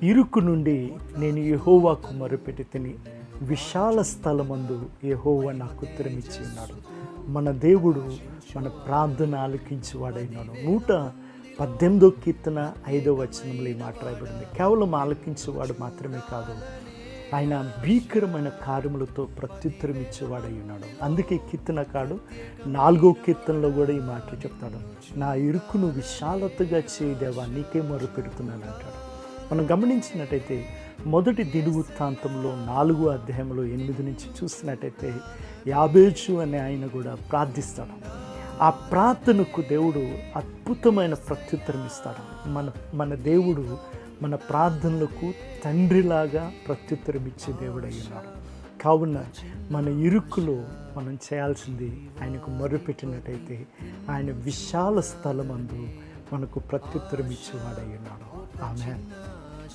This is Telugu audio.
ఇరుకు నుండి నేను యెహోవాకు మొరపెట్టి తిని, విశాల స్థలమందు యెహోవా నాకు ఉత్తరమిచ్చి ఉన్నాడు. మన దేవుడు మన ప్రార్థన ఆలకించువాడైనాడు. 118వ కీర్తన 5వ వచనంలో ఈ మాట రాయబడింది. కేవలం ఆలకించేవాడు మాత్రమే కాదు, ఆయన భీకరమైన కార్యములతో ప్రత్యుత్తరం ఇచ్చేవాడై ఉన్నాడు. అందుకే కీర్తనకాడు 4వ కీర్తనలో కూడా ఈ మాట చెప్తాడు, నా ఇరుకును విశాలతగా చేయదేవా నీకే మొరపెడుతున్నాను అంటాడు. మనం గమనించినట్టయితే మొదటి దినవృత్తాంతంలో 4వ అధ్యాయంలో 8 నుంచి చూసినట్టయితే యాబేషు అనే ఆయన కూడా ప్రార్థిస్తాడు. ఆ ప్రార్థనకు దేవుడు అద్భుతమైన ప్రత్యుత్తరం ఇస్తాడు. మన దేవుడు మన ప్రార్థనలకు తండ్రిలాగా ప్రత్యుత్తరం ఇచ్చే దేవుడై ఉన్నాడు. కావున మన ఇరుకులో మనం చేయాల్సింది ఆయనకు మొర్రపెట్టినట్టయితే ఆయన విశాల స్థలమందు మనకు ప్రత్యుత్తరం ఇచ్చేవాడై ఉన్నాడు. ఆమేన్.